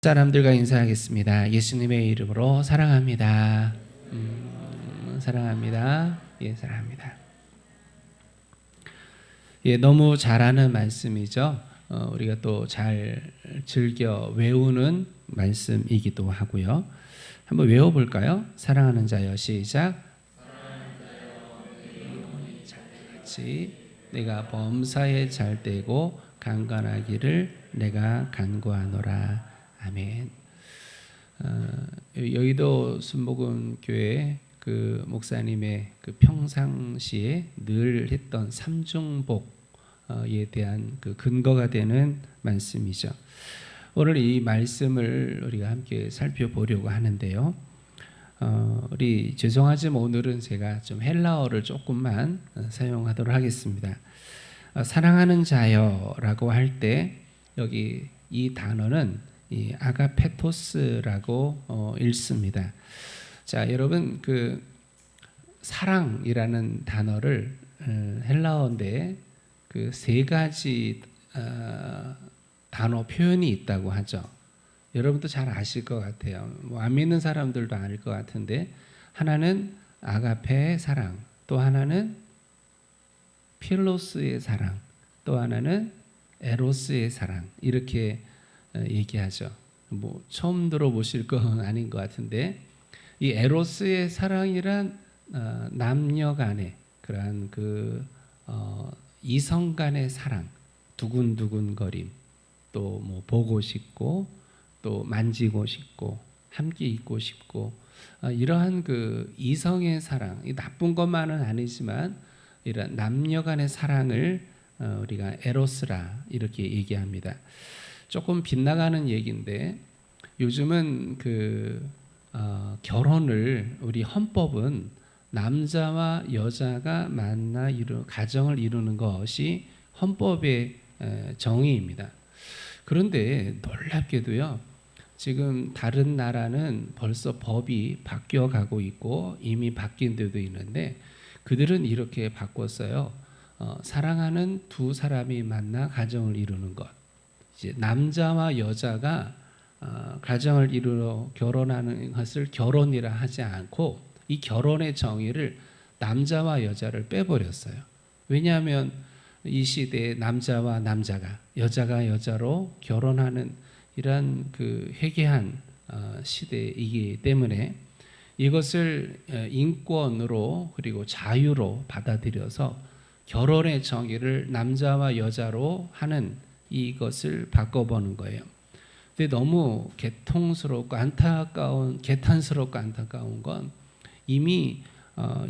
사람들과 인사하겠습니다. 예수님의 이름으로 사랑합니다. 사랑합니다. 예, 사랑합니다. 예, 너무 잘하는 말씀이죠. 우리가 또 잘 즐겨 외우는 말씀이기도 하고요. 한번 외워볼까요? 사랑하는 자여, 시작. 같이 내가 범사에 잘되고 강건하기를 내가 간구하노라. 아멘. 여의도 순복음교회 그 목사님의 그 평상시에 늘 했던 삼중복에 대한 그 근거가 되는 말씀이죠. 오늘 이 말씀을 우리가 함께 살펴보려고 하는데요. 우리 죄송하지만 오늘은 제가 좀 헬라어를 조금만 사용하도록 하겠습니다. 사랑하는 자여라고 할 때 여기 이 단어는 이 아가페토스라고 읽습니다. 자, 여러분 그 사랑이라는 단어를 헬라어인데 그 세 가지 단어 표현이 있다고 하죠. 여러분도 잘 아실 것 같아요. 뭐 안 믿는 사람들도 알 것 같은데 하나는 아가페의 사랑, 또 하나는 필로스의 사랑, 또 하나는 에로스의 사랑 이렇게 얘기하죠. 뭐 처음 들어보실 건 아닌 것 같은데 이 에로스의 사랑이란 남녀 간의 그러한 그 이성 간의 사랑, 두근두근거림, 또 뭐 보고 싶고 또 만지고 싶고 함께 있고 싶고 이러한 그 이성의 사랑, 이 나쁜 것만은 아니지만 이런 남녀 간의 사랑을 우리가 에로스라 이렇게 얘기합니다. 조금 빗나가는 얘기인데 요즘은 그 결혼을 우리 헌법은 남자와 여자가 만나 가정을 이루는 것이 헌법의 정의입니다. 그런데 놀랍게도요, 지금 다른 나라는 벌써 법이 바뀌어 가고 있고 이미 바뀐 데도 있는데 그들은 이렇게 바꿨어요. 사랑하는 두 사람이 만나 가정을 이루는 것. 이제 남자와 여자가 가정을 이루러 결혼하는 것을 결혼이라 하지 않고 이 결혼의 정의를 남자와 여자를 빼버렸어요. 왜냐하면 이 시대에 남자와 남자가 여자가 여자로 결혼하는 이러한 그 회개한 시대이기 때문에 이것을 인권으로 그리고 자유로 받아들여서 결혼의 정의를 남자와 여자로 하는 이것을 바꿔보는 거예요. 근데 너무 개탄스럽고 안타까운 건 이미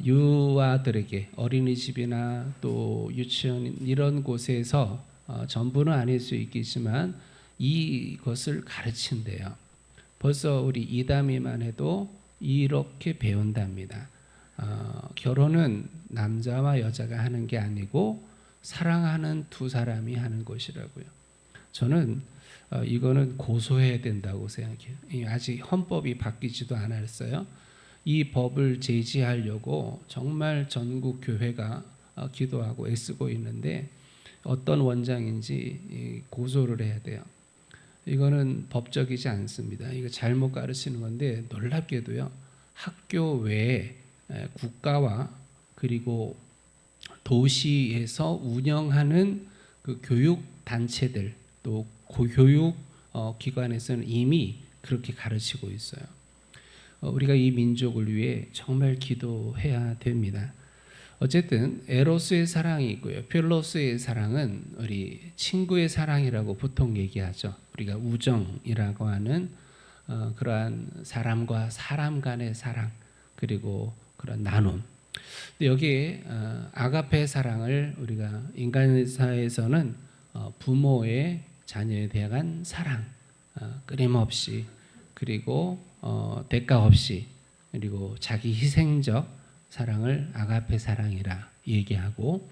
유아들에게 어린이집이나 또 유치원 이런 곳에서 전부는 아닐 수 있겠지만 이것을 가르친대요. 벌써 우리 이담이만 해도 이렇게 배운답니다. 결혼은 남자와 여자가 하는 게 아니고 사랑하는 두 사람이 하는 것이라고요. 저는 이거는 고소해야 된다고 생각해요. 아직 헌법이 바뀌지도 않았어요. 이 법을 제지하려고 정말 전국 교회가 기도하고 애쓰고 있는데 어떤 원장인지 고소를 해야 돼요. 이거는 법적이지 않습니다. 이거 잘못 가르치는 건데 놀랍게도요. 학교 외에 국가와 그리고 도시에서 운영하는 그 교육 단체들 또 교육 기관에서는 이미 그렇게 가르치고 있어요. 우리가 이 민족을 위해 정말 기도해야 됩니다. 어쨌든 에로스의 사랑이 있고요. 필로스의 사랑은 우리 친구의 사랑이라고 보통 얘기하죠. 우리가 우정이라고 하는 그러한 사람과 사람 간의 사랑 그리고 그런 나눔. 근데 여기에 아가페 사랑을 우리가 인간사에서는 부모의 자녀에 대한 사랑 끊임없이 그리고 대가 없이 그리고 자기 희생적 사랑을 아가페 사랑이라 얘기하고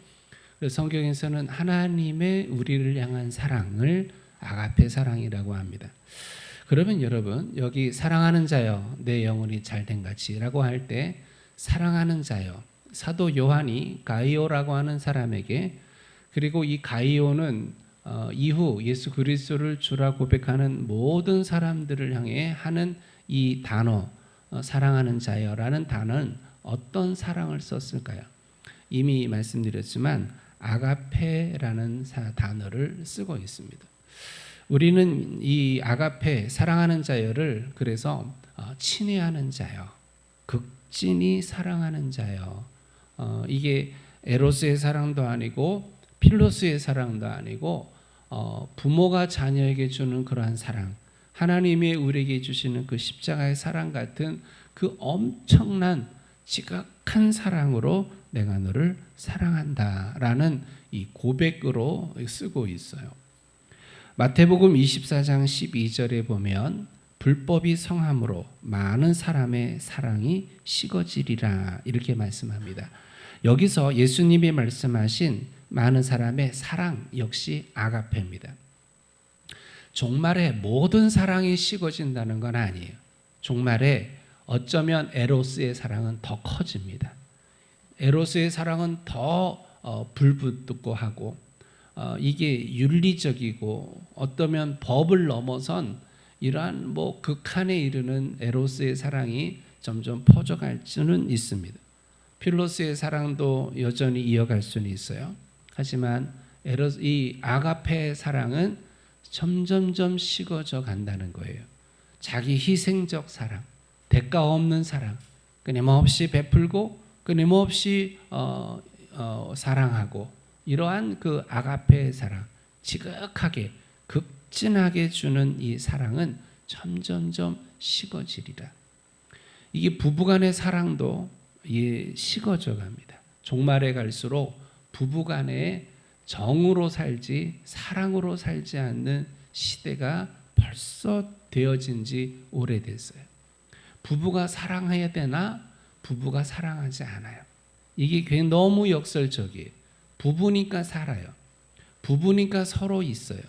그래서 성경에서는 하나님의 우리를 향한 사랑을 아가페 사랑이라고 합니다. 그러면 여러분 여기 사랑하는 자여 내 영혼이 잘된 같이라고 할 때 사랑하는 자여 사도 요한이 가이오라고 하는 사람에게 그리고 이 가이오는 이후 예수 그리스도를 주라 고백하는 모든 사람들을 향해 하는 이 단어 사랑하는 자여라는 단어는 어떤 사랑을 썼을까요? 이미 말씀드렸지만 아가페라는 단어를 쓰고 있습니다. 우리는 이 아가페 사랑하는 자여를 그래서 친애하는 자여, 극진히 사랑하는 자여. 이게 에로스의 사랑도 아니고 필로스의 사랑도 아니고 부모가 자녀에게 주는 그러한 사랑, 하나님이 우리에게 주시는 그 십자가의 사랑 같은 그 엄청난 지극한 사랑으로 내가 너를 사랑한다라는 이 고백으로 쓰고 있어요. 마태복음 24장 12절에 보면 불법이 성함으로 많은 사람의 사랑이 식어지리라 이렇게 말씀합니다. 여기서 예수님이 말씀하신 많은 사람의 사랑 역시 아가페입니다. 종말에 모든 사랑이 식어진다는 건 아니에요. 종말에 어쩌면 에로스의 사랑은 더 커집니다. 에로스의 사랑은 더 불붙고 하고 이게 윤리적이고 어떠면 법을 넘어선 이러한 극한에 이르는 에로스의 사랑이 점점 퍼져갈 수는 있습니다. 필로스의 사랑도 여전히 이어갈 수는 있어요. 하지만 이 아가페의 사랑은 점점점 식어져 간다는 거예요. 자기 희생적 사랑, 대가 없는 사랑, 끊임없이 베풀고 끊임없이 사랑하고 이러한 그 아가페의 사랑, 지극하게 극진하게 주는 이 사랑은 점점점 식어지리라. 이게 부부간의 사랑도 식어져 갑니다. 종말에 갈수록 부부간에 정으로 살지 사랑으로 살지 않는 시대가 벌써 되어진 지 오래됐어요. 부부가 사랑해야 되나 부부가 사랑하지 않아요. 이게 너무 역설적이에요. 부부니까 살아요. 부부니까 서로 있어요.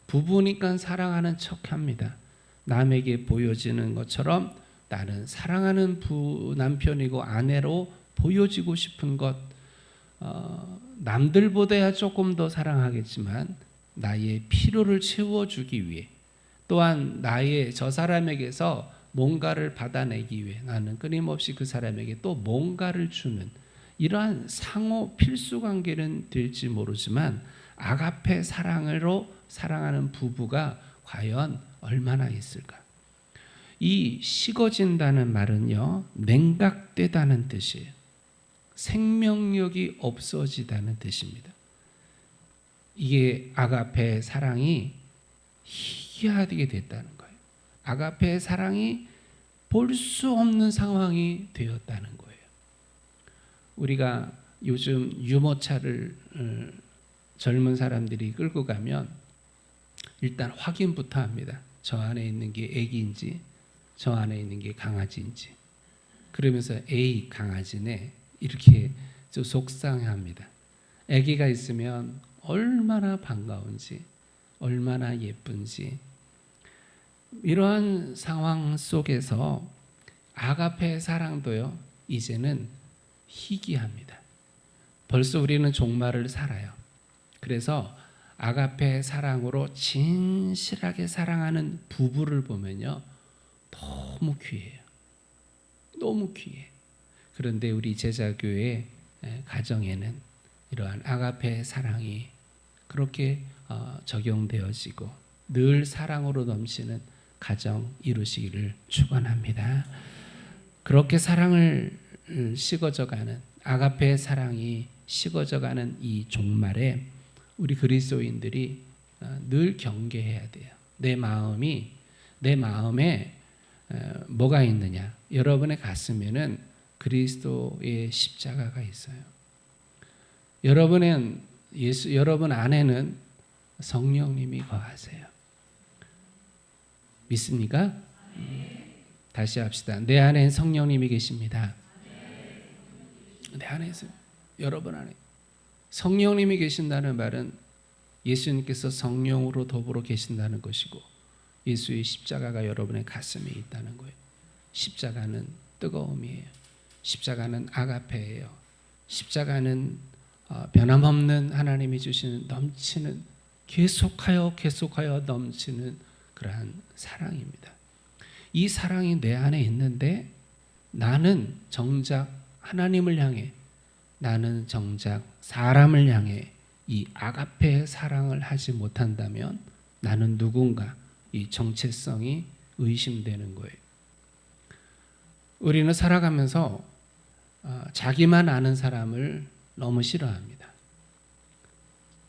부부니까 사랑하는 척합니다. 남에게 보여지는 것처럼 나는 사랑하는 남편이고 아내로 보여지고 싶은 것 남들보다야 조금 더 사랑하겠지만 나의 필요를 채워주기 위해 또한 나의 저 사람에게서 뭔가를 받아내기 위해 나는 끊임없이 그 사람에게 또 뭔가를 주는 이러한 상호 필수 관계는 될지 모르지만 아가페 사랑으로 사랑하는 부부가 과연 얼마나 있을까? 이 식어진다는 말은요, 냉각되다는 뜻이에요. 생명력이 없어지다는 뜻입니다. 이게 아가페 사랑이 희귀하게 됐다는 거예요. 아가페 사랑이 볼 수 없는 상황이 되었다는 거예요. 우리가 요즘 유모차를 젊은 사람들이 끌고 가면 일단 확인부터 합니다. 저 안에 있는 게 애기인지 저 안에 있는 게 강아지인지. 그러면서 에이 강아지네 이렇게 좀 속상해합니다. 아기가 있으면 얼마나 반가운지 얼마나 예쁜지 이러한 상황 속에서 아가페 사랑도요 이제는 희귀합니다. 벌써 우리는 종말을 살아요. 그래서 아가페 사랑으로 진실하게 사랑하는 부부를 보면요 너무 귀해요. 너무 귀해. 그런데 우리 제자교회 가정에는 이러한 아가페 사랑이 그렇게 적용되어지고 늘 사랑으로 넘치는 가정 이루시기를 축원합니다. 그렇게 사랑을 식어져가는 아가페 사랑이 식어져가는 이 종말에 우리 그리스도인들이 늘 경계해야 돼요. 내 마음에 뭐가 있느냐? 여러분의 가슴에는 그리스도의 십자가가 있어요. 여러분 안에는 성령님이 거하세요. 믿습니까? 다시 합시다. 내 안에 성령님이 계십니다. 내 안에 있어요. 여러분 안에 성령님이 계신다는 말은 예수님께서 성령으로 더불어 계신다는 것이고 예수의 십자가가 여러분의 가슴에 있다는 거예요. 십자가는 뜨거움이에요. 십자가는 아가페예요. 십자가는 변함없는 하나님이 주시는 넘치는 계속하여 넘치는 그러한 사랑입니다. 이 사랑이 내 안에 있는데 나는 정작 하나님을 향해, 나는 정작 사람을 향해 이 아가페의 사랑을 하지 못한다면 나는 누군가, 이 정체성이 의심되는 거예요. 우리는 살아가면서 자기만 아는 사람을 너무 싫어합니다.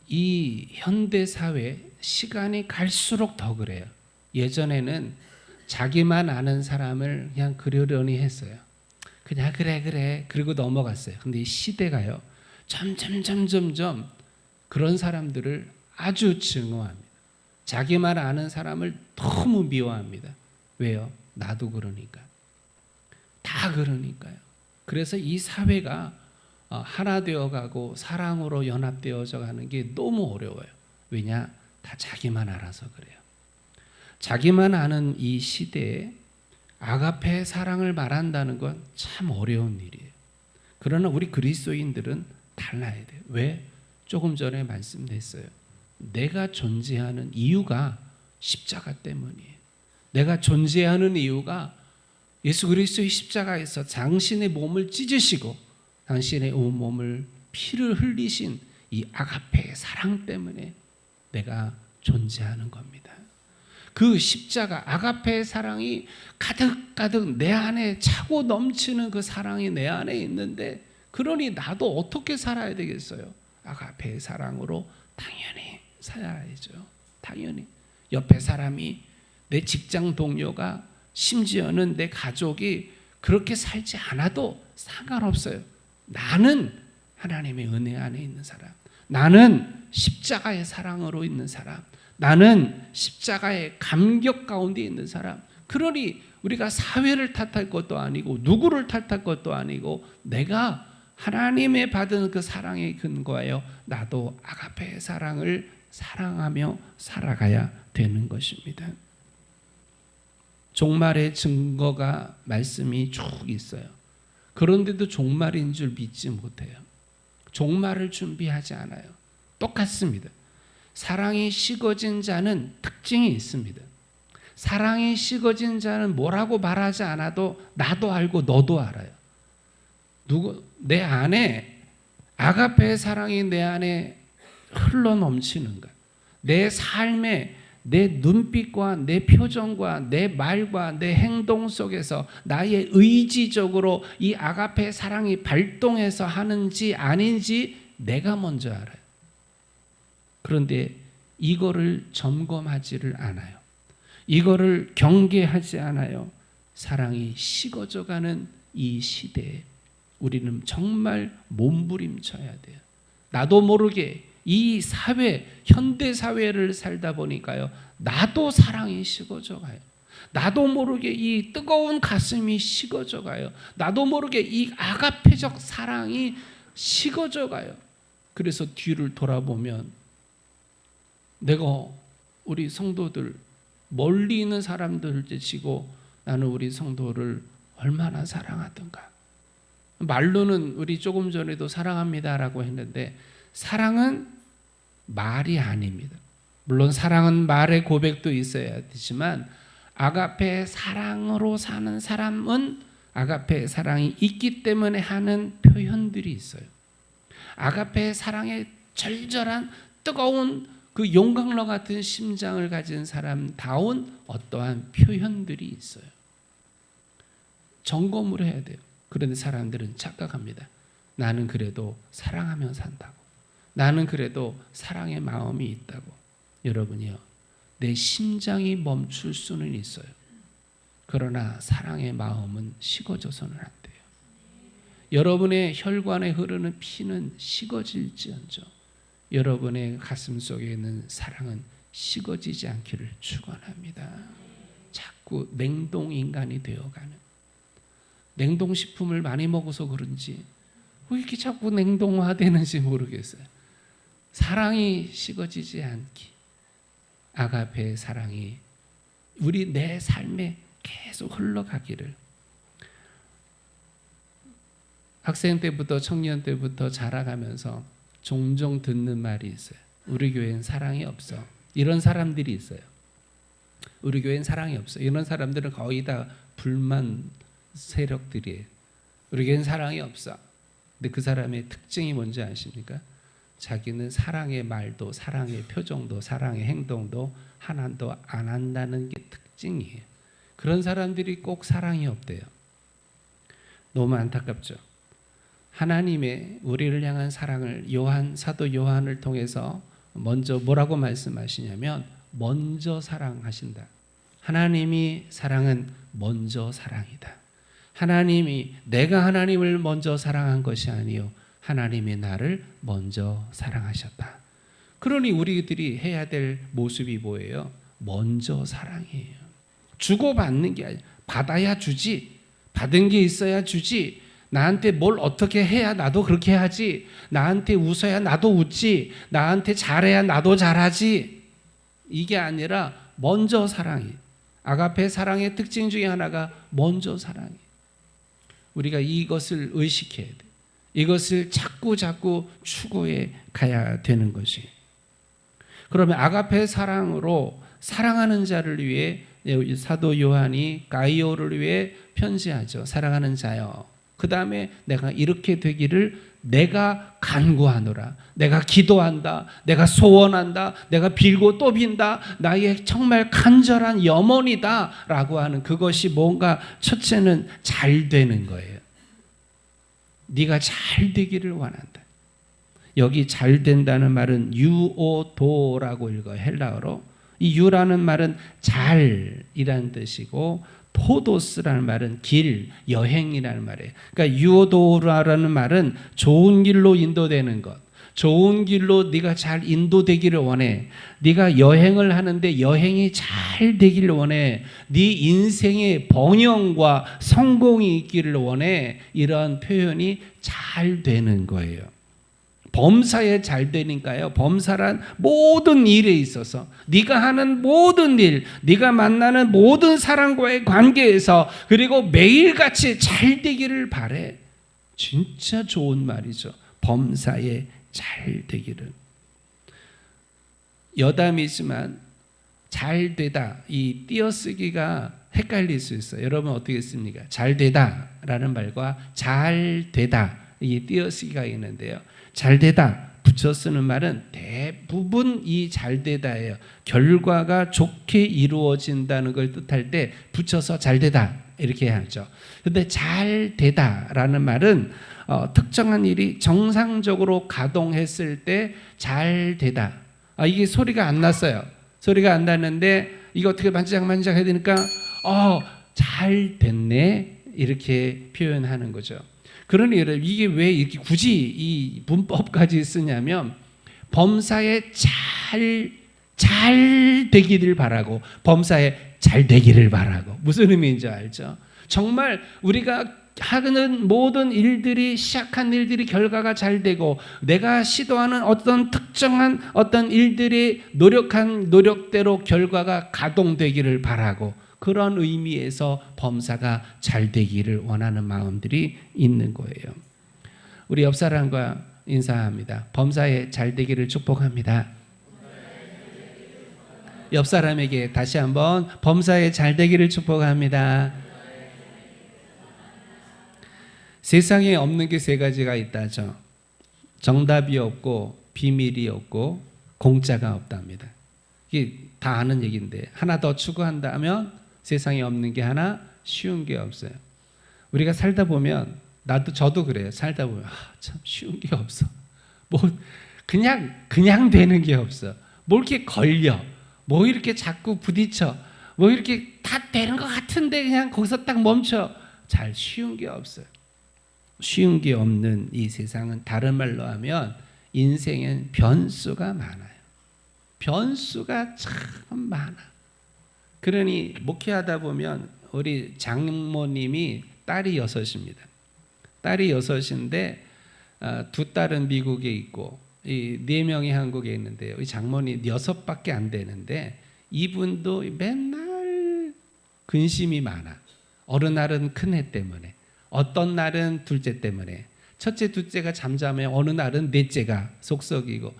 이 현대 사회 시간이 갈수록 더 그래요. 예전에는 자기만 아는 사람을 그냥 그러려니 했어요. 그냥 그래 그리고 넘어갔어요. 근데 이 시대가요 점점 그런 사람들을 아주 증오합니다. 자기만 아는 사람을 너무 미워합니다. 왜요? 나도 그러니까. 다 그러니까요. 그래서 이 사회가 하나 되어가고 사랑으로 연합되어져 가는 게 너무 어려워요. 왜냐? 다 자기만 알아서 그래요. 자기만 아는 이 시대에 아가페 사랑을 말한다는 건 참 어려운 일이에요. 그러나 우리 그리스도인들은 달라야 돼요. 왜? 조금 전에 말씀드렸어요. 내가 존재하는 이유가 십자가 때문이에요. 내가 존재하는 이유가 예수 그리스도의 십자가에서 당신의 몸을 찢으시고 당신의 온몸을 피를 흘리신 이 아가페의 사랑 때문에 내가 존재하는 겁니다. 그 십자가 아가페의 사랑이 가득가득 내 안에 차고 넘치는 그 사랑이 내 안에 있는데, 그러니 나도 어떻게 살아야 되겠어요? 아가페의 사랑으로 당연히 살아야죠. 당연히 옆에 사람이, 내 직장 동료가, 심지어는 내 가족이 그렇게 살지 않아도 상관없어요. 나는 하나님의 은혜 안에 있는 사람, 나는 십자가의 사랑으로 있는 사람, 나는 십자가의 감격 가운데 있는 사람. 그러니 우리가 사회를 탓할 것도 아니고 누구를 탓할 것도 아니고 내가 하나님의 받은 그 사랑에 근거하여 나도 아가페의 사랑을 사랑하며 살아가야 되는 것입니다. 종말의 증거가 말씀이 쭉 있어요. 그런데도 종말인 줄 믿지 못해요. 종말을 준비하지 않아요. 똑같습니다. 사랑이 식어진 자는 특징이 있습니다. 사랑이 식어진 자는 뭐라고 말하지 않아도 나도 알고 너도 알아요. 내 안에 아가페의 사랑이 내 안에 흘러 넘치는가? 내 삶에 내 눈빛과 내 표정과 내 말과 내 행동 속에서 나의 의지적으로 이 아가페의 사랑이 발동해서 하는지 아닌지 내가 먼저 알아요. 그런데 이거를 점검하지를 않아요. 이거를 경계하지 않아요. 사랑이 식어져가는 이 시대에 우리는 정말 몸부림쳐야 돼요. 나도 모르게 이 사회, 현대 사회를 살다 보니까요, 나도 사랑이 식어져 가요. 나도 모르게 이 뜨거운 가슴이 식어져 가요. 나도 모르게 이 아가페적 사랑이 식어져 가요. 그래서 뒤를 돌아보면 내가 우리 성도들, 멀리 있는 사람들을 제치고 나는 우리 성도를 얼마나 사랑하던가. 말로는 우리 조금 전에도 사랑합니다라고 했는데 사랑은 말이 아닙니다. 물론 사랑은 말의 고백도 있어야 되지만 아가페의 사랑으로 사는 사람은 아가페의 사랑이 있기 때문에 하는 표현들이 있어요. 아가페의 사랑의 절절한 뜨거운 그 용광로 같은 심장을 가진 사람다운 어떠한 표현들이 있어요. 점검을 해야 돼요. 그런데 사람들은 착각합니다. 나는 그래도 사랑하며 산다고. 나는 그래도 사랑의 마음이 있다고. 여러분이요, 내 심장이 멈출 수는 있어요. 그러나 사랑의 마음은 식어져서는 안 돼요. 여러분의 혈관에 흐르는 피는 식어질지언정 여러분의 가슴 속에 있는 사랑은 식어지지 않기를 축원합니다. 자꾸 냉동 인간이 되어가는, 냉동식품을 많이 먹어서 그런지 왜 이렇게 자꾸 냉동화되는지 모르겠어요. 사랑이 식어지지 않기, 아가페의 사랑이 우리 내 삶에 계속 흘러가기를. 학생 때부터 청년 때부터 자라가면서 종종 듣는 말이 있어요. 우리 교회는 사랑이 없어. 이런 사람들이 있어요. 우리 교회는 사랑이 없어. 이런 사람들은 거의 다 불만 세력들이에요. 우리 교회는 사랑이 없어. 근데 그 사람의 특징이 뭔지 아십니까? 자기는 사랑의 말도 사랑의 표정도 사랑의 행동도 하나도 안 한다는 게 특징이에요. 그런 사람들이 꼭 사랑이 없대요. 너무 안타깝죠. 하나님의 우리를 향한 사랑을 사도 요한을 통해서 먼저 뭐라고 말씀하시냐면 먼저 사랑하신다. 하나님이 사랑은 먼저 사랑이다. 하나님이 내가 하나님을 먼저 사랑한 것이 아니요 하나님이 나를 먼저 사랑하셨다. 그러니 우리들이 해야 될 모습이 뭐예요? 먼저 사랑이에요. 주고받는 게 아니라 받아야 주지. 받은 게 있어야 주지. 나한테 뭘 어떻게 해야 나도 그렇게 하지. 나한테 웃어야 나도 웃지. 나한테 잘해야 나도 잘하지. 이게 아니라 먼저 사랑이. 아가페 사랑의 특징 중에 하나가 먼저 사랑이. 우리가 이것을 의식해야 돼. 이것을 자꾸 추구해 가야 되는 것이. 그러면 아가페 사랑으로 사랑하는 자를 위해 사도 요한이 가이오를 위해 편지하죠. 사랑하는 자여. 그 다음에 내가 이렇게 되기를 내가 간구하노라. 내가 기도한다. 내가 소원한다. 내가 빌고 또 빈다. 나의 정말 간절한 염원이다. 라고 하는 그것이 뭔가 첫째는 잘 되는 거예요. 네가 잘 되기를 원한다. 여기 잘 된다는 말은 유오도라고 읽어요. 헬라어로. 이 유라는 말은 잘이라는 뜻이고 포도스라는 말은 길, 여행이라는 말이에요. 그러니까 유오도라는 말은 좋은 길로 인도되는 것. 좋은 길로 네가 잘 인도되기를 원해. 네가 여행을 하는데 여행이 잘 되기를 원해. 네 인생의 번영과 성공이 있기를 원해. 이런 표현이 잘 되는 거예요. 범사에 잘 되니까요. 범사란 모든 일에 있어서 네가 하는 모든 일, 네가 만나는 모든 사람과의 관계에서 그리고 매일같이 잘 되기를 바래. 진짜 좋은 말이죠. 범사에 잘 되기를. 여담이지만 잘 되다 이 띄어쓰기가 헷갈릴 수 있어요. 여러분 어떻게 씁니까? 잘 되다라는 말과 잘 되다 이 띄어쓰기가 있는데요. 잘 되다 붙여 쓰는 말은 대부분 이 잘 되다예요. 결과가 좋게 이루어진다는 걸 뜻할 때 붙여서 잘 되다 이렇게 하죠. 그런데 잘 되다라는 말은 특정한 일이 정상적으로 가동했을 때 잘 되다. 이게 소리가 안 났어요. 소리가 안 났는데 이거 어떻게 만지작 해야 되니까 잘 됐네 이렇게 표현하는 거죠. 그러니 이게 왜 이렇게 굳이 이 문법까지 쓰냐면 범사에 잘 되기를 바라고 범사에 잘 되기를 바라고 무슨 의미인지 알죠? 정말 우리가 하는 모든 일들이 시작한 일들이 결과가 잘 되고 내가 시도하는 어떤 특정한 어떤 일들이 노력한 노력대로 결과가 가동되기를 바라고 그런 의미에서 범사가 잘 되기를 원하는 마음들이 있는 거예요. 우리 옆 사람과 인사합니다. 범사에 잘 되기를 축복합니다. 옆 사람에게 다시 한번 범사에 잘 되기를 축복합니다. 세상에 없는 게 세 가지가 있다죠. 정답이 없고 비밀이 없고 공짜가 없답니다. 이게 다 아는 얘기인데 하나 더 추구한다면 세상에 없는 게 하나 쉬운 게 없어요. 우리가 살다 보면 저도 그래요. 살다 보면 참 쉬운 게 없어. 뭐 그냥 되는 게 없어. 뭐 이렇게 걸려. 뭐 이렇게 자꾸 부딪혀. 뭐 이렇게 다 되는 것 같은데 그냥 거기서 딱 멈춰. 잘 쉬운 게 없어요. 쉬운 게 없는 이 세상은 다른 말로 하면 인생엔 변수가 많아요. 변수가 참 많아. 그러니 목회하다 보면 우리 장모님이 딸이 6입니다. 딸이 6인데 두 딸은 미국에 있고 이 4명이 한국에 있는데요. 이 장모님 6밖에 안 되는데 이분도 맨날 근심이 많아. 어느 날은 큰애 때문에, 어떤 날은 둘째 때문에, 첫째, 둘째가 잠잠해 어느 날은 넷째가 속썩이고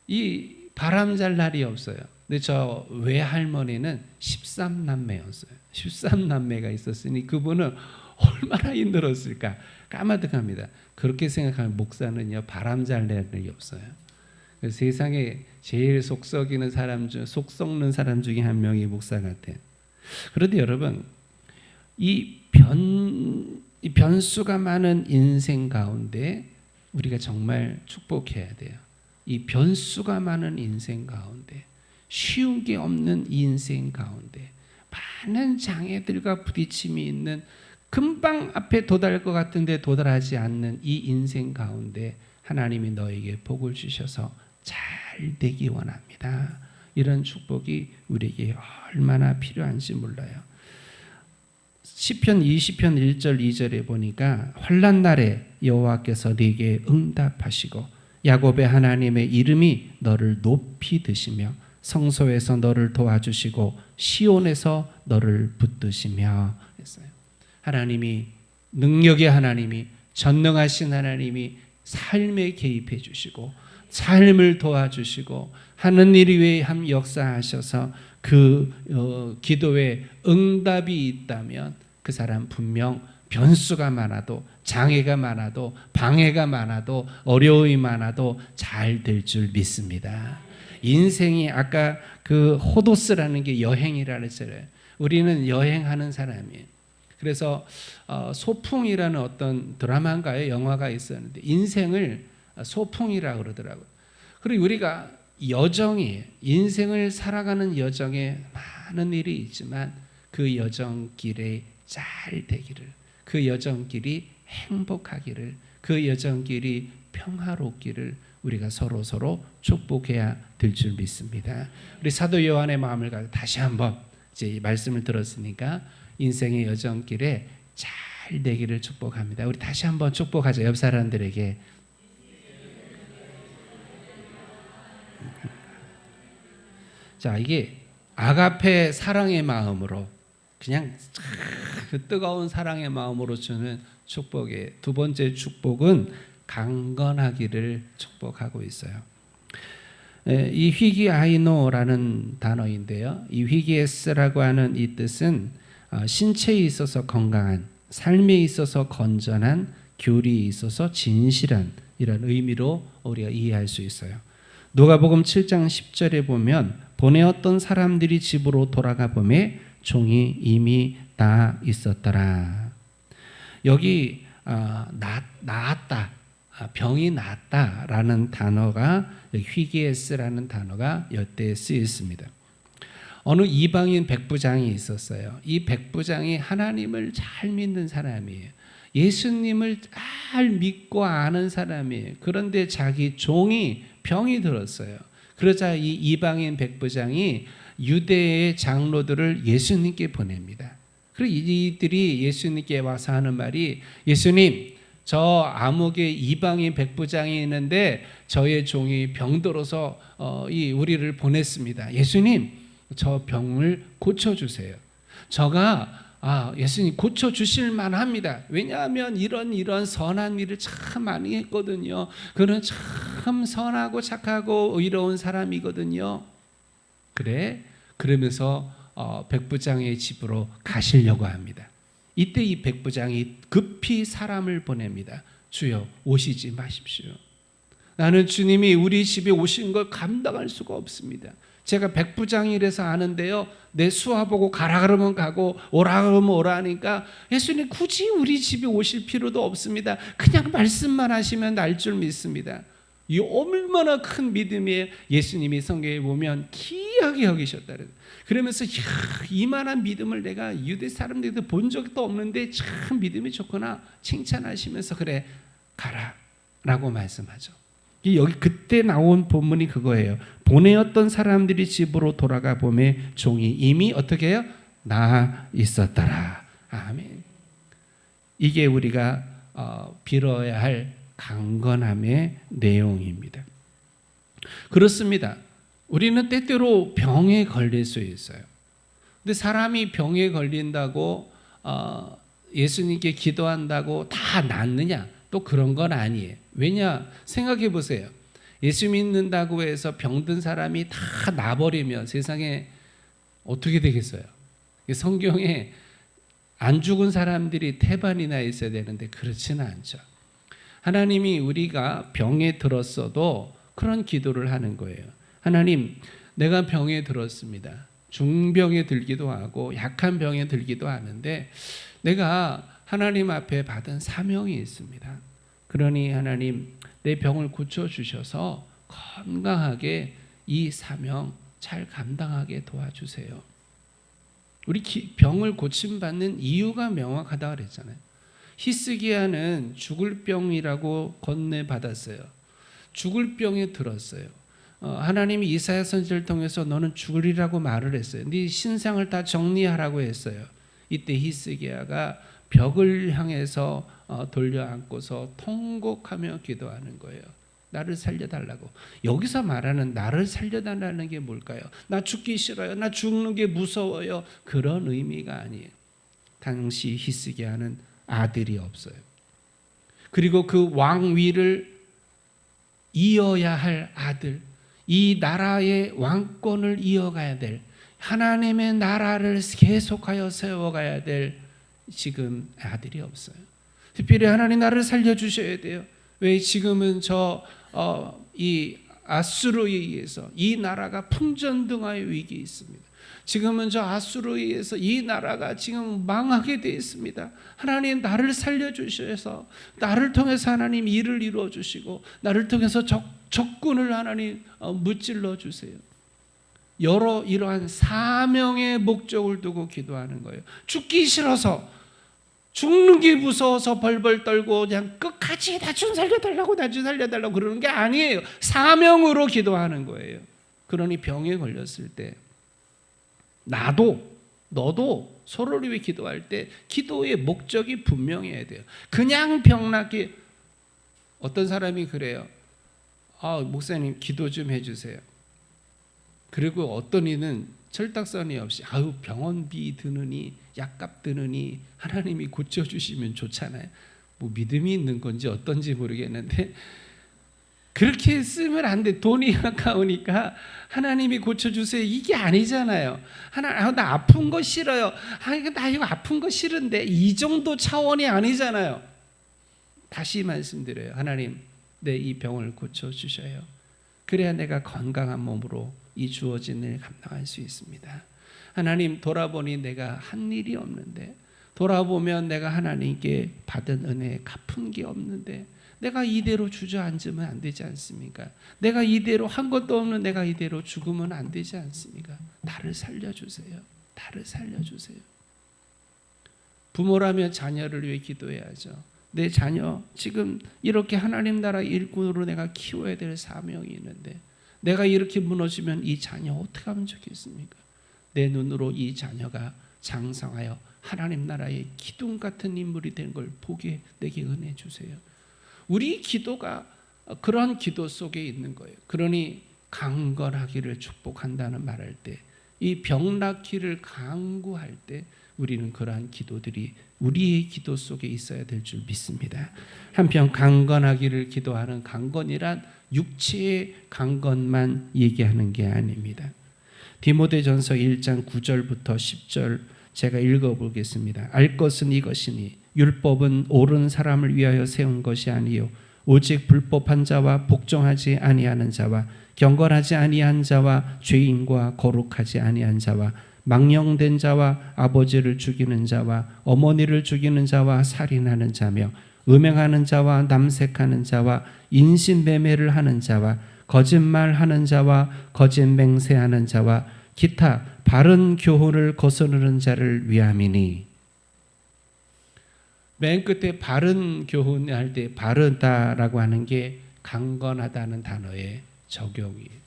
이 바람 잘 날이 없어요. 근데 저 외할머니는 13남매였어요. 13남매가 있었으니 그분은 얼마나 힘들었을까 까마득합니다. 그렇게 생각하면 목사는요 바람 잘 낼 일이 없어요. 세상에 제일 속 썩는 사람 중에 한 명이 목사 같아요. 그런데 여러분 이 변수가 많은 인생 가운데 우리가 정말 축복해야 돼요. 이 변수가 많은 인생 가운데 쉬운 게 없는 인생 가운데 많은 장애들과 부딪힘이 있는 금방 앞에 도달할 것 같은데 도달하지 않는 이 인생 가운데 하나님이 너에게 복을 주셔서 잘 되기 원합니다. 이런 축복이 우리에게 얼마나 필요한지 몰라요. 시편 20편 1절 2절에 보니까 환난 날에 여호와께서 네게 응답하시고 야곱의 하나님의 이름이 너를 높이 드시며 성소에서 너를 도와주시고 시온에서 너를 붙드시며 했어요. 하나님이 능력의 하나님이 전능하신 하나님이 삶에 개입해 주시고 삶을 도와주시고 하는 일 위에 함 역사하셔서 그 기도에 응답이 있다면 그 사람 분명 변수가 많아도 장애가 많아도 방해가 많아도 어려움이 많아도 잘 될 줄 믿습니다. 인생이 아까 그 호도스라는 게 여행이라 그랬잖아요. 우리는 여행하는 사람이에요. 그래서 소풍이라는 어떤 드라마인가요? 영화가 있었는데 인생을 소풍이라고 그러더라고요. 그리고 우리가 여정이 인생을 살아가는 여정에 많은 일이 있지만 그 여정길에 잘 되기를, 그 여정길이 행복하기를, 그 여정길이 평화롭기를 우리가 서로 축복해야 될 줄 믿습니다. 우리 사도 요한의 마음을 가지고 다시 한번 이제 이 말씀을 들었으니까 인생의 여정길에 잘 되기를 축복합니다. 우리 다시 한번 축복하자. 옆 사람들에게. 자, 이게 아가페 사랑의 마음으로 그냥 그 뜨거운 사랑의 마음으로 주는 축복의 두 번째 축복은 강건하기를 축복하고 있어요. 이 휘기아이노라는 단어인데요. 이 휘기에스라고 하는 이 뜻은 신체에 있어서 건강한, 삶에 있어서 건전한, 교리에 있어서 진실한 이런 의미로 우리가 이해할 수 있어요. 누가복음 7장 10절에 보면 보내었던 사람들이 집으로 돌아가 보매 종이 이미 다 있었더라. 여기 나았다, 병이 낫다라는 단어가 휘기에스라는 단어가 여기에 쓰여 있습니다. 어느 이방인 백부장이 있었어요. 이 백부장이 하나님을 잘 믿는 사람이에요. 예수님을 잘 믿고 아는 사람이에요. 그런데 자기 종이 병이 들었어요. 그러자 이 이방인 백부장이 유대의 장로들을 예수님께 보냅니다. 그리고 이들이 예수님께 와서 하는 말이 예수님, 저 암흑의 이방인 백부장이 있는데 저의 종이 병들어서 우리를 보냈습니다. 예수님, 저 병을 고쳐주세요. 예수님 고쳐주실 만합니다. 왜냐하면 이런 선한 일을 참 많이 했거든요. 그는 참 선하고 착하고 의로운 사람이거든요. 그래? 그러면서 백부장의 집으로 가시려고 합니다. 이때 이 백부장이 급히 사람을 보냅니다. 주여, 오시지 마십시오. 나는 주님이 우리 집에 오신 걸 감당할 수가 없습니다. 제가 백부장이라서 아는데요, 내 수하보고 가라 그러면 가고 오라 그러면 오라 하니까 예수님 굳이 우리 집에 오실 필요도 없습니다. 그냥 말씀만 하시면 날 줄 믿습니다. 이 얼마나 큰 믿음이에요. 예수님이 성경에 보면 귀하게 여기셨다. 그러면서 이만한 믿음을 내가 유대 사람들도 본 적도 없는데 참 믿음이 좋구나 칭찬하시면서 그래 가라 라고 말씀하죠. 여기 그때 나온 본문이 그거예요. 보내었던 사람들이 집으로 돌아가 보매 종이 이미 어떻게 해요? 나 있었더라. 아멘. 이게 우리가 빌어야 할 강건함의 내용입니다. 그렇습니다. 우리는 때때로 병에 걸릴 수 있어요. 근데 사람이 병에 걸린다고 예수님께 기도한다고 다 낫느냐? 또 그런 건 아니에요. 왜냐? 생각해 보세요. 예수 믿는다고 해서 병든 사람이 다 나버리면 세상에 어떻게 되겠어요? 성경에 안 죽은 사람들이 태반이나 있어야 되는데 그렇지는 않죠. 하나님이 우리가 병에 들었어도 그런 기도를 하는 거예요. 하나님, 내가 병에 들었습니다. 중병에 들기도 하고 약한 병에 들기도 하는데 내가 하나님 앞에 받은 사명이 있습니다. 그러니 하나님, 내 병을 고쳐주셔서 건강하게 이 사명 잘 감당하게 도와주세요. 우리 병을 고침받는 이유가 명확하다 그랬잖아요. 히스기야는 죽을 병이라고 건네받았어요. 죽을 병에 들었어요. 하나님이 이사야 선지자를 통해서 너는 죽으리라고 말을 했어요. 네 신상을 다 정리하라고 했어요. 이때 히스기야가 벽을 향해서 돌려앉고서 통곡하며 기도하는 거예요. 나를 살려달라고. 여기서 말하는 나를 살려달라는 게 뭘까요? 나 죽기 싫어요. 나 죽는 게 무서워요. 그런 의미가 아니에요. 당시 히스기야는 아들이 없어요. 그리고 그 왕위를 이어야 할 아들, 이 나라의 왕권을 이어가야 될, 하나님의 나라를 계속하여 세워가야 될 지금 아들이 없어요. 특별히 하나님 나를 살려주셔야 돼요. 왜 지금은 이 아수르에 의해서 이 나라가 풍전등화의 위기에 있습니다. 지금은 저 아수르에 의해서 이 나라가 지금 망하게 되어 있습니다. 하나님 나를 살려주셔서 나를 통해서 하나님 일을 이루어 주시고 나를 통해서 적군을 하나님 무찔러 주세요. 여러 이러한 사명의 목적을 두고 기도하는 거예요. 죽기 싫어서, 죽는 게 무서워서 벌벌 떨고 그냥 끝까지 나 좀 살려달라고 그러는 게 아니에요. 사명으로 기도하는 거예요. 그러니 병에 걸렸을 때 나도 너도 서로를 위해 기도할 때 기도의 목적이 분명해야 돼요. 그냥 병 낫기. 어떤 사람이 그래요. 목사님 기도 좀 해주세요. 그리고 어떤 이는 철딱서니 없이 병원비 드느니 약값 드느니 하나님이 고쳐주시면 좋잖아요. 뭐 믿음이 있는 건지 어떤지 모르겠는데 그렇게 쓰면 안 돼. 돈이 아까우니까 하나님이 고쳐주세요. 이게 아니잖아요. 나 아픈 거 싫어요. 나 이거 아픈 거 싫은데 이 정도 차원이 아니잖아요. 다시 말씀드려요. 하나님, 내 이 병을 고쳐주셔요. 그래야 내가 건강한 몸으로 이 주어진 일 감당할 수 있습니다. 하나님, 돌아보니 내가 한 일이 없는데, 돌아보면 내가 하나님께 받은 은혜에 갚은 게 없는데 내가 이대로 주저앉으면 안 되지 않습니까? 내가 이대로 한 것도 없는 내가 이대로 죽으면 안 되지 않습니까? 나를 살려주세요. 나를 살려주세요. 부모라면 자녀를 위해 기도해야죠. 내 자녀 지금 이렇게 하나님 나라 일꾼으로 내가 키워야 될 사명이 있는데 내가 이렇게 무너지면 이 자녀 어떻게 하면 좋겠습니까? 내 눈으로 이 자녀가 장성하여 하나님 나라의 기둥 같은 인물이 된 걸 보게 내게 은혜 주세요. 우리 기도가 그런 기도 속에 있는 거예요. 그러니 강건하기를 축복한다는 말할 때, 이 병 낫기를 강구할 때 우리는 그러한 기도들이 우리의 기도 속에 있어야 될 줄 믿습니다. 한편 강건하기를 기도하는 강건이란 육체의 강건만 얘기하는 게 아닙니다. 디모데전서 1장 9절부터 10절 제가 읽어보겠습니다. 알 것은 이것이니 율법은 옳은 사람을 위하여 세운 것이 아니요 오직 불법한 자와 복종하지 아니하는 자와 경건하지 아니한 자와 죄인과 거룩하지 아니한 자와 망령된 자와 아버지를 죽이는 자와 어머니를 죽이는 자와 살인하는 자며 음행하는 자와 남색하는 자와 인신매매를 하는 자와 거짓말하는 자와 거짓 맹세하는 자와 기타 바른 교훈을 거스르는 자를 위함이니. 맨 끝에 바른 교훈 할 때 바르다라고 하는 게 강건하다는 단어의 적용이에요.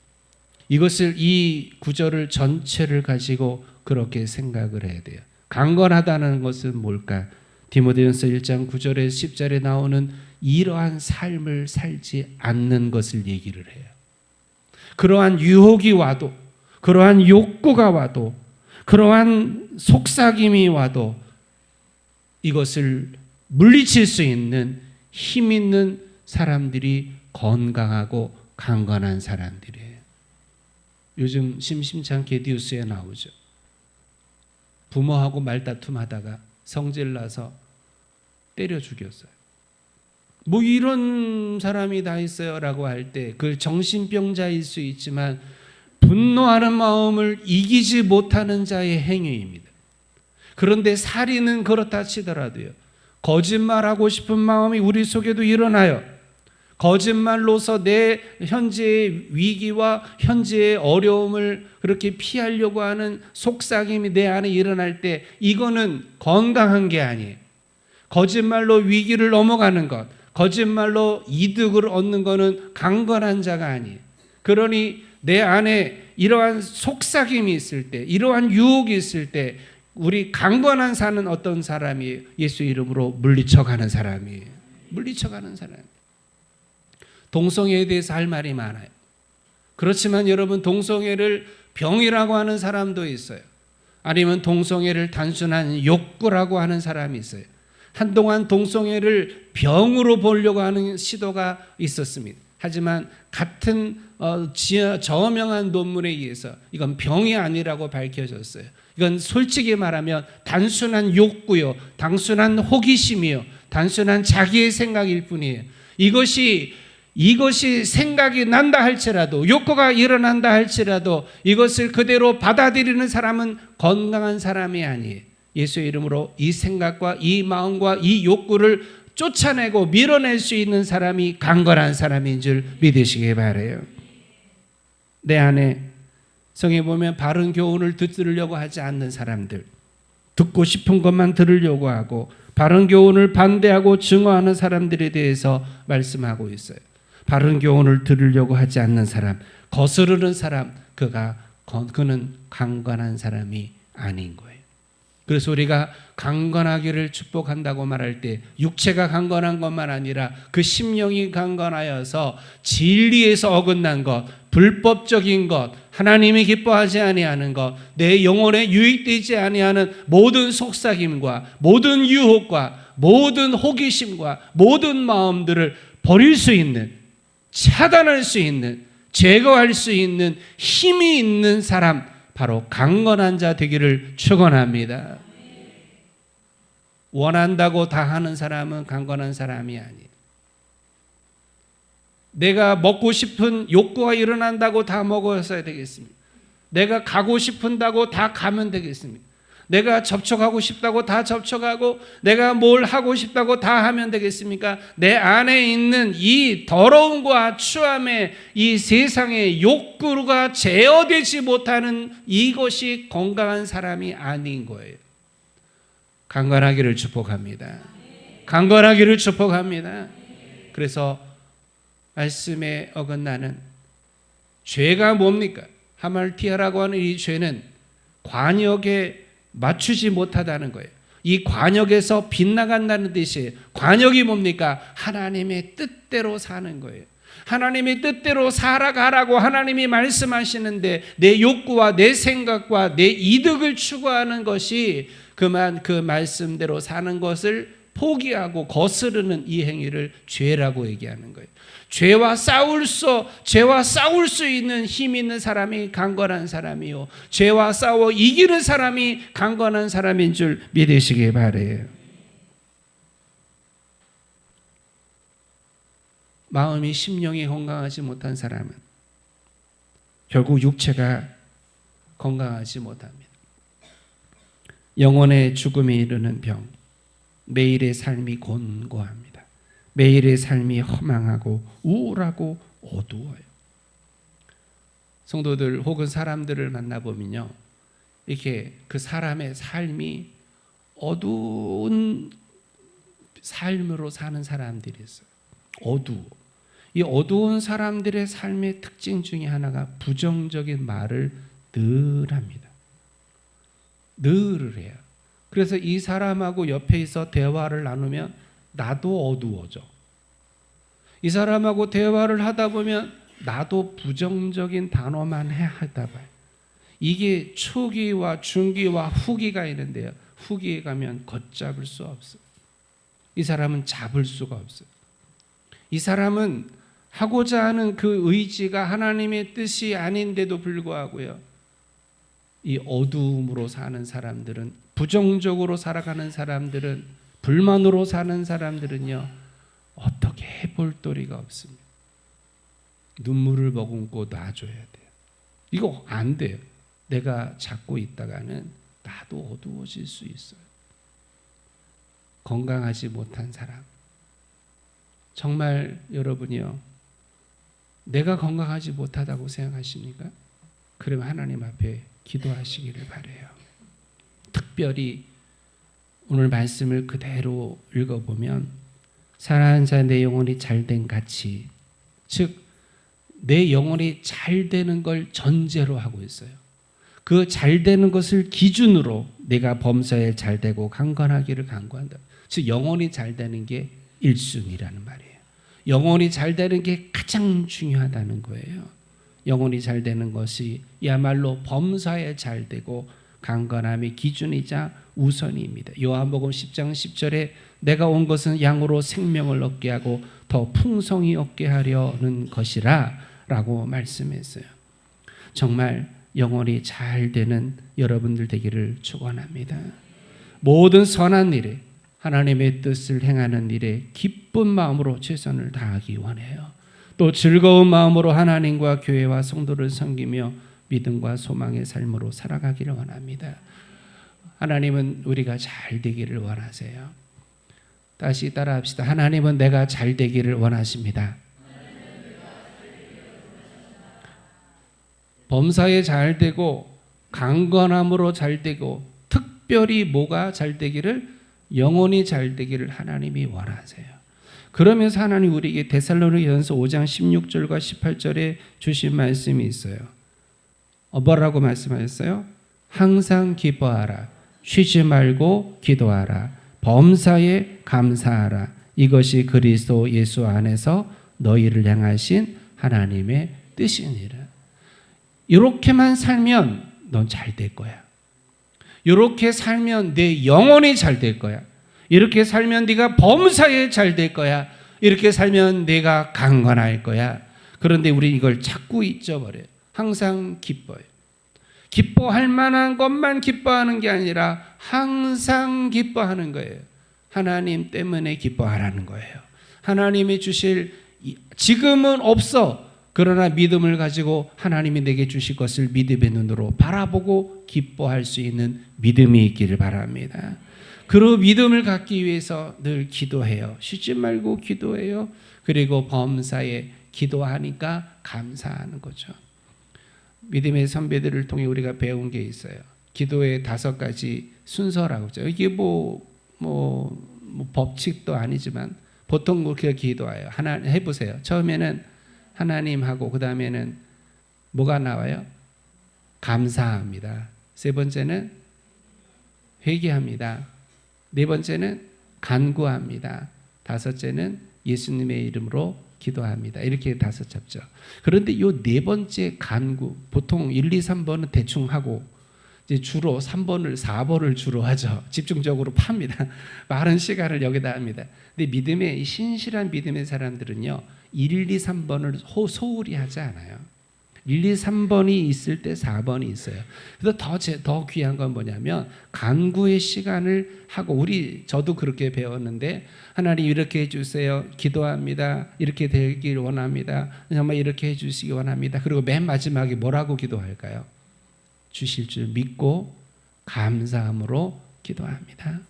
이것을 이 구절을 전체를 가지고 그렇게 생각을 해야 돼요. 강건하다는 것은 뭘까? 디모데전서 1장 9절에 10절에 나오는 이러한 삶을 살지 않는 것을 얘기를 해요. 그러한 유혹이 와도, 그러한 욕구가 와도, 그러한 속삭임이 와도 이것을 물리칠 수 있는 힘 있는 사람들이 건강하고 강건한 사람들이에요. 요즘 심심찮게 뉴스에 나오죠. 부모하고 말다툼하다가 성질 나서 때려 죽였어요. 뭐 이런 사람이 다 있어요 라고 할 때 그 정신병자일 수 있지만 분노하는 마음을 이기지 못하는 자의 행위입니다. 그런데 살인은 그렇다 치더라도요, 거짓말하고 싶은 마음이 우리 속에도 일어나요. 거짓말로서 내 현재의 위기와 현재의 어려움을 그렇게 피하려고 하는 속삭임이 내 안에 일어날 때 이거는 건강한 게 아니에요. 거짓말로 위기를 넘어가는 것, 거짓말로 이득을 얻는 것은 강건한 자가 아니에요. 그러니 내 안에 이러한 속삭임이 있을 때, 이러한 유혹이 있을 때 우리 강건한 사는 어떤 사람이에요? 예수 이름으로 물리쳐가는 사람이에요. 물리쳐가는 사람. 동성애에 대해서 할 말이 많아요. 그렇지만 여러분, 동성애를 병이라고 하는 사람도 있어요. 아니면 동성애를 단순한 욕구라고 하는 사람이 있어요. 한동안 동성애를 병으로 보려고 하는 시도가 있었습니다. 하지만 같은 저명한 논문에 의해서 이건 병이 아니라고 밝혀졌어요. 이건 솔직히 말하면 단순한 욕구요, 단순한 호기심이요, 단순한 자기의 생각일 뿐이에요. 이것이 생각이 난다 할지라도, 욕구가 일어난다 할지라도 이것을 그대로 받아들이는 사람은 건강한 사람이 아니에요. 예수의 이름으로 이 생각과 이 마음과 이 욕구를 쫓아내고 밀어낼 수 있는 사람이 강건한 사람인 줄 믿으시기 바라요. 내 안에 성에 보면 바른 교훈을 듣으려고 하지 않는 사람들, 듣고 싶은 것만 들으려고 하고 바른 교훈을 반대하고 증오하는 사람들에 대해서 말씀하고 있어요. 바른 교훈을 들으려고 하지 않는 사람, 거스르는 사람, 그는 강건한 사람이 아닌 거예요. 그래서 우리가 강건하기를 축복한다고 말할 때 육체가 강건한 것만 아니라 그 심령이 강건하여서 진리에서 어긋난 것, 불법적인 것, 하나님이 기뻐하지 아니하는 것, 내 영혼에 유익되지 아니하는 모든 속삭임과 모든 유혹과 모든 호기심과 모든 마음들을 버릴 수 있는, 차단할 수 있는, 제거할 수 있는 힘이 있는 사람, 바로 강건한 자 되기를 축원합니다. 원한다고 다 하는 사람은 강건한 사람이 아니에요. 내가 먹고 싶은 욕구가 일어난다고 다 먹어야 되겠습니까? 내가 가고 싶은다고 다 가면 되겠습니까? 내가 접촉하고 싶다고 다 접촉하고 내가 뭘 하고 싶다고 다 하면 되겠습니까? 내 안에 있는 이 더러움과 추함의 이 세상의 욕구가 제어되지 못하는 이것이 건강한 사람이 아닌 거예요. 강건하기를 축복합니다. 강건하기를 축복합니다. 그래서 말씀에 어긋나는 죄가 뭡니까? 하말티아라고 하는 이 죄는 관역에 맞추지 못하다는 거예요. 이 관역에서 빗나간다는 뜻이에요. 관역이 뭡니까? 하나님의 뜻대로 사는 거예요. 하나님의 뜻대로 살아가라고 하나님이 말씀하시는데 내 욕구와 내 생각과 내 이득을 추구하는 것이 그만 그 말씀대로 사는 것을 포기하고 거스르는 이 행위를 죄라고 얘기하는 거예요. 죄와 싸울 수 있는 힘 있는 사람이 강건한 사람이요, 죄와 싸워 이기는 사람이 강건한 사람인 줄 믿으시기 바라요. 마음이 심령이 건강하지 못한 사람은 결국 육체가 건강하지 못합니다. 영혼의 죽음에 이르는 병, 매일의 삶이 곤고합니다. 매일의 삶이 허망하고 우울하고 어두워요. 성도들 혹은 사람들을 만나보면요, 이렇게 그 사람의 삶이 어두운 삶으로 사는 사람들이 있어요. 어두워. 이 어두운 사람들의 삶의 특징 중에 하나가 부정적인 말을 늘 합니다. 늘 해요. 그래서 이 사람하고 옆에 있어 대화를 나누면 나도 어두워져. 이 사람하고 대화를 하다 보면 나도 부정적인 단어만 하다 봐요. 이게 초기와 중기와 후기가 있는데요. 후기에 가면 걷잡을 수 없어요. 이 사람은 잡을 수가 없어요. 이 사람은 하고자 하는 그 의지가 하나님의 뜻이 아닌데도 불구하고요. 이 어두움으로 사는 사람들은, 부정적으로 살아가는 사람들은, 불만으로 사는 사람들은요, 어떻게 해볼 도리가 없습니다. 눈물을 머금고 놔줘야 돼요. 이거 안 돼요. 내가 잡고 있다가는 나도 어두워질 수 있어요. 건강하지 못한 사람. 정말 여러분이요, 내가 건강하지 못하다고 생각하십니까? 그러면 하나님 앞에 기도하시기를 바라요. 특별히 오늘 말씀을 그대로 읽어보면 사랑하는 자 내 영혼이 잘된 가치, 즉 내 영혼이 잘 되는 걸 전제로 하고 있어요. 그 잘 되는 것을 기준으로 내가 범사에 잘 되고 강건하기를 간구한다. 즉 영혼이 잘 되는 게 1순위라는 말이에요. 영혼이 잘 되는 게 가장 중요하다는 거예요. 영혼이 잘 되는 것이 야말로 범사에 잘 되고 강건함의 기준이자 우선입니다. 요한복음 10장 10절에 내가 온 것은 양으로 생명을 얻게 하고 더 풍성히 얻게 하려는 것이라 라고 말씀했어요. 정말 영혼이 잘 되는 여러분들 되기를 축원합니다. 모든 선한 일에, 하나님의 뜻을 행하는 일에 기쁜 마음으로 최선을 다하기 원해요. 또 즐거운 마음으로 하나님과 교회와 성도를 섬기며 믿음과 소망의 삶으로 살아가기를 원합니다. 하나님은 우리가 잘 되기를 원하세요. 다시 따라합시다. 하나님은 내가 잘 되기를 원하십니다. 범사에 잘 되고 강건함으로 잘 되고 특별히 뭐가 잘 되기를, 영혼이 잘 되기를 하나님이 원하세요. 그러면서 하나님 우리에게 데살로니가전서 5장 16절과 18절에 주신 말씀이 있어요. 뭐라고 말씀하셨어요? 항상 기뻐하라, 쉬지 말고 기도하라, 범사에 감사하라. 이것이 그리스도 예수 안에서 너희를 향하신 하나님의 뜻이니라. 이렇게만 살면 넌 잘 될 거야. 이렇게 살면 내 영혼이 잘 될 거야. 이렇게 살면 네가 범사에 잘 될 거야. 이렇게 살면 내가 강건할 거야. 그런데 우리 이걸 자꾸 잊어버려요. 항상 기뻐요. 기뻐할 만한 것만 기뻐하는 게 아니라 항상 기뻐하는 거예요. 하나님 때문에 기뻐하라는 거예요. 하나님이 주실, 지금은 없어. 그러나 믿음을 가지고 하나님이 내게 주실 것을 믿음의 눈으로 바라보고 기뻐할 수 있는 믿음이 있기를 바랍니다. 그 믿음을 갖기 위해서 늘 기도해요. 쉬지 말고 기도해요. 그리고 범사에 기도하니까 감사하는 거죠. 믿음의 선배들을 통해 우리가 배운 게 있어요. 기도의 5가지 순서라고 하죠. 이게 뭐 법칙도 아니지만 보통 그렇게 기도해요. 하나 해보세요. 처음에는 하나님하고, 그 다음에는 뭐가 나와요? 감사합니다. 세 번째는 회개합니다. 네 번째는 간구합니다. 다섯째는 예수님의 이름으로 기도합니다. 이렇게 5 잡죠. 그런데 이 4번째 간구, 보통 1, 2, 3번은 대충 하고 이제 주로 3번을 4번을 주로 하죠. 집중적으로 팝니다. 많은 시간을 여기다 합니다. 근데 믿음의 신실한 믿음의 사람들은요, 1, 2, 3번을 소홀히 하지 않아요. 1, 2, 3번이 있을 때 4번이 있어요. 그래서 더 귀한 건 뭐냐면 간구의 시간을 하고, 저도 그렇게 배웠는데, 하나님 이렇게 해주세요, 기도합니다, 이렇게 되길 원합니다, 정말 이렇게 해주시기 원합니다. 그리고 맨 마지막에 뭐라고 기도할까요? 주실 줄 믿고 감사함으로 기도합니다.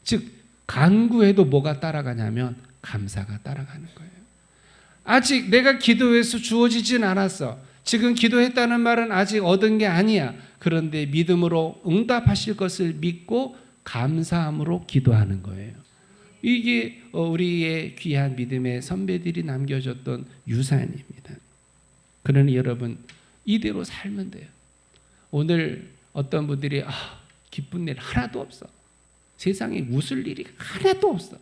즉 간구에도 뭐가 따라가냐면 감사가 따라가는 거예요. 아직 내가 기도해서 주어지진 않았어. 지금 기도했다는 말은 아직 얻은 게 아니야. 그런데 믿음으로 응답하실 것을 믿고 감사함으로 기도하는 거예요. 이게 우리의 귀한 믿음의 선배들이 남겨줬던 유산입니다. 그러니 여러분 이대로 살면 돼요. 오늘 어떤 분들이 기쁜 일 하나도 없어. 세상에 웃을 일이 하나도 없어.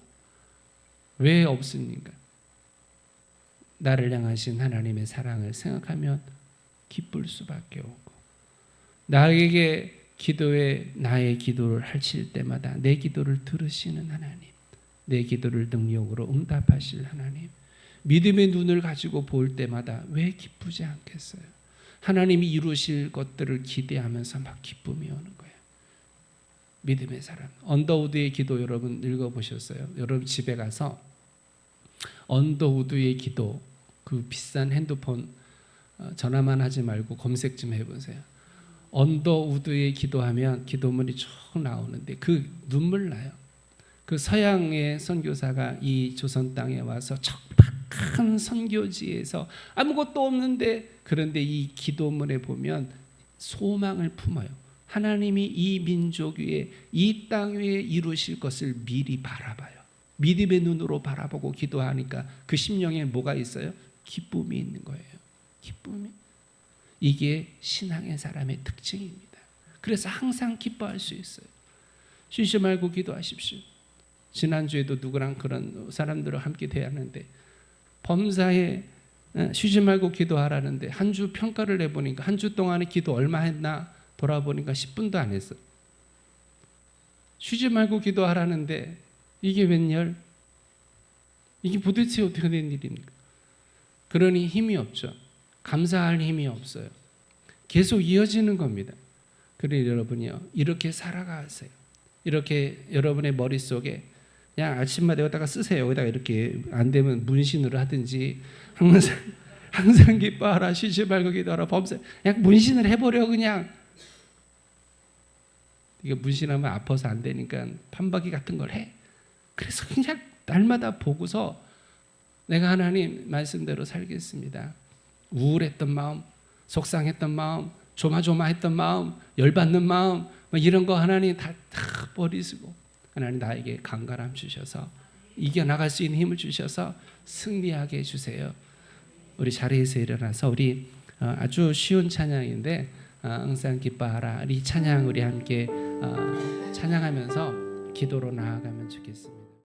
왜 없습니까? 나를 향하신 하나님의 사랑을 생각하면 기쁠 수밖에 없고, 나에게 나의 기도를 하실 때마다 내 기도를 들으시는 하나님, 내 기도를 능력으로 응답하실 하나님, 믿음의 눈을 가지고 볼 때마다 왜 기쁘지 않겠어요? 하나님이 이루실 것들을 기대하면서 막 기쁨이 오는 거예요. 믿음의 사람. 언더우드의 기도 여러분 읽어보셨어요? 여러분 집에 가서 언더우드의 기도, 그 비싼 핸드폰 전화만 하지 말고 검색 좀 해보세요. 언더우드의 기도하면 기도문이 쭉 나오는데 그 눈물 나요. 그 서양의 선교사가 이 조선 땅에 와서 척박한 선교지에서 아무것도 없는데, 그런데 이 기도문에 보면 소망을 품어요. 하나님이 이 민족 위에, 이 땅 위에 이루실 것을 미리 바라봐요. 믿음의 눈으로 바라보고 기도하니까 그 심령에 뭐가 있어요? 기쁨이 있는 거예요. 기쁨이. 이게 신앙의 사람의 특징입니다. 그래서 항상 기뻐할 수 있어요. 쉬지 말고 기도하십시오. 지난주에도 누구랑 그런 사람들과 함께 대하는데 범사에 쉬지 말고 기도하라는데 한 주 평가를 해보니까 한 주 동안에 기도 얼마 했나 돌아보니까 10분도 안 했어. 쉬지 말고 기도하라는데 이게 웬열? 이게 도대체 어떻게 된 일입니까? 그러니 힘이 없죠. 감사할 힘이 없어요. 계속 이어지는 겁니다. 그러니 여러분이요, 이렇게 살아가세요. 이렇게 여러분의 머릿속에 그냥 아침마다 여기다가 쓰세요. 여기다가 이렇게 안 되면 문신으로 하든지 항상 기뻐하라, 쉬지 말고 기도하라, 범사. 그냥 문신을 해버려. 그냥 이게 문신하면 아파서 안 되니까 판박이 같은 걸 해. 그래서 그냥 날마다 보고서 내가 하나님 말씀대로 살겠습니다. 우울했던 마음, 속상했던 마음, 조마조마했던 마음, 열받는 마음, 이런 거 하나님 다 버리시고 하나님 나에게 강건함 주셔서 이겨나갈 수 있는 힘을 주셔서 승리하게 해주세요. 우리 자리에서 일어나서 우리 아주 쉬운 찬양인데 항상 기뻐하라, 이 찬양 우리 함께 찬양하면서 기도로 나아가면 좋겠습니다.